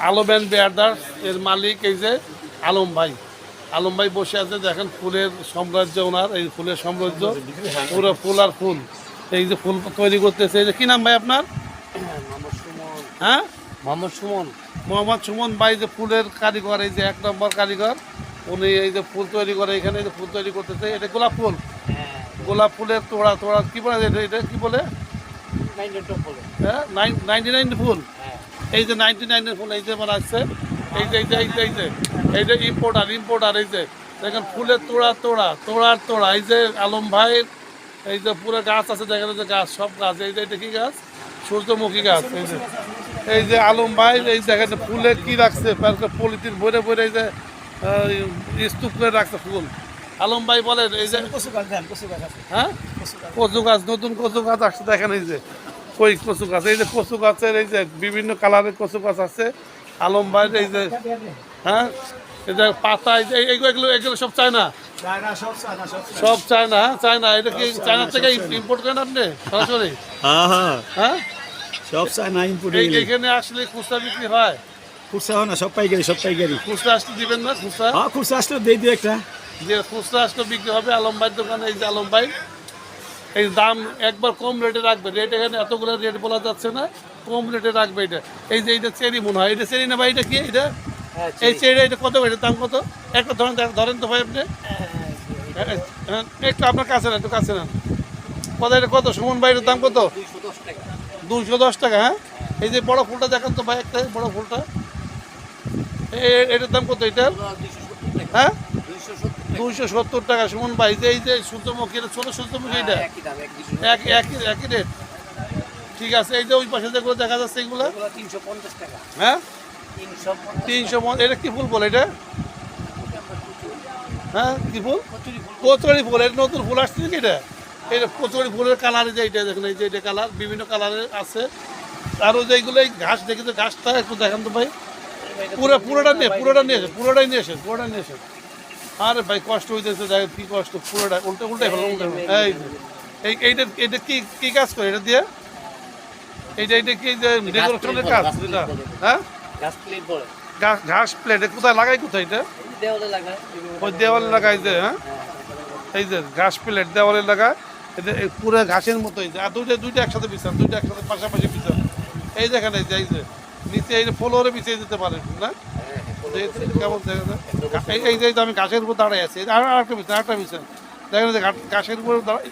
Alam and brothers এর মালিক এই যে আলম ভাই। আলম ভাই বসে আছে, দেখেন ফুলের সাম্রাজ্য ওনার, এই ফুলের সাম্রাজ্য, পুরো ফুল আর ফুল। এই যে ফুল তৈরি করতেছে, এই যে কি নাম ভাই আপনার? মোহাম্মদ সুমন। হ্যাঁ, মোহাম্মদ সুমন। মোহাম্মদ সুমন ভাই যে ফুলের কারিগর, এই যে 1 নম্বর কারিগর উনি। এই যে ফুল তৈরি করে, এখানে এই যে ফুল তৈরি করতেছে, এটা গোলাপ ফুল। হ্যাঁ, গোলাপ ফুলের তোড়া তোড়া কি বলে এটা কি বলে? 99 বলে। হ্যাঁ, 99 ফুল। হ্যাঁ, এই যে 99 ফুল এই যে বানাচ্ছে, এই যে এই যে ইম্পোর্টার এই যে দেখেন ফুলের তোড়া তোড়া তোড়ার তোড়া। এই যে আলম ভাইয়ের এই যে পুরো গাছ আছে, দেখেন যে গাছ, সব গাছ। এই যে এটা কি গাছ? সূর্যমুখী গাছ। এই যে আলম ভাই এই দেখেন ফুলে কি রাখছে, পলিথিন ভরে ভরে এই যে স্তূপ করে রাখছে ফুল। আলম ভাই বলেন এই যে হ্যাঁ, কচু গাছ, নতুন কচু গাছ আসছে, দেখেন এই যে কই কচু গাছ। এই যে কচু গাছের এই যে বিভিন্ন কালারের কচু গাছ আছে আলম ভাইয়ের। এই যে হ্যাঁ, এই যে পাতা, এই যে এগুলো এগুলো সব চায়না, সব চায়না। হ্যাঁ, চায়না। এটা কি চায়না থেকে ইম্পোর্ট করেন আপনি সরাসরি? হ্যাঁ, সব চায়না ইম্পোর্ট। এখানে আসলে খুচরা বিক্রি হয়? খুচরা হয় না, সব পাইকারি, সব পাইকারি। খুচরা আসলে দিবেন না? খুচরা হ্যাঁ, খুচরা আসলে দিয়ে দিও একটা। যে খুচরা আসলে বিক্রি হবে আলম ভাইয়ের দোকানে। এই যে আলম ভাই এই দাম একবার কম রেটে রাখবে। রেট এখানে এতগুলো রেট বলা যাচ্ছে না, কম রেটে রাখবে এটা। এই যে এইটা চেরি মনে হয়, এটা চেরি না ভাই? এটা কি এটা? এই চেরি এটা কত? এটার দাম কত? একটা ধরেন, ধরেন তো ভাই আপনি। হ্যাঁ, একটু আপনার কাছে না, একটু কাছে না। কত এটা কত? সুমন ভাই এটার দাম কত? 210 টাকা। 210 টাকা। হ্যাঁ, এই যে বড় ফুলটা দেখেন তো ভাই, একটা বড় ফুলটা, এটার দাম কত এটার? 270 টাকা। হ্যাঁ, 270 270 টাকা। সুমন ভাই যে এই যে সূর্যমুখী, এটা ছোট সূর্যমুখী, এটা একই দাম, 270 একই রেট। ঠিক আছে। এই যে ওই পাশে যেগুলো দেখা যাচ্ছে এগুলো, 350 টাকা। হ্যাঁ, 350। 300। এটা কি ফুল বলে এটা? হ্যাঁ, কি ফুল? কচুরি ফুল। এটা নতুন ফুল আসছে নাকি এটা? এটা কচুরি ফুলের কালার, যে এইটা দেখুন, এই যে এটা কালার বিভিন্ন কালারের আছে। আরও যে এইগুলো এই ঘাস দেখি তো, ঘাসটা একটু দেখান তো ভাই। পুরোটা নিয়ে পুরোটাই নিয়ে আসেন। আরে ভাই কষ্ট হইতেছে, দেখেন কি কষ্ট। পুরোটা উল্টাই ফেলো। এই যে এইটা এটা কি কি কাজ করে এটা দিয়ে? এইটা কি যে ডেকোরেশনের কাজ এটা? হ্যাঁ, গাছ প্লেট বলে। ঘাস প্লেট কোথায় লাগাই, কোথায় এটা? দেওয়ালে লাগায়। ওই দেওয়ালে লাগাই যে, হ্যাঁ, এই যে ঘাস প্লেট দেওয়ালে লাগায়। এটা পুরো ঘাসের মতো। এই যে আর দুইটা একসাথে বিছান, দুইটা একসাথে পাশাপাশি বিছান। এই দেখেন এই যে নিচে এই যে ফ্লোরে বিছিয়ে দিতে পারেন না? কেমন দেখা যায়? এই যে আমি ঘাসের উপর দাঁড়াই আছি, আর একটা বিছান দেখেন যে ঘাসের উপর দাঁড়াই।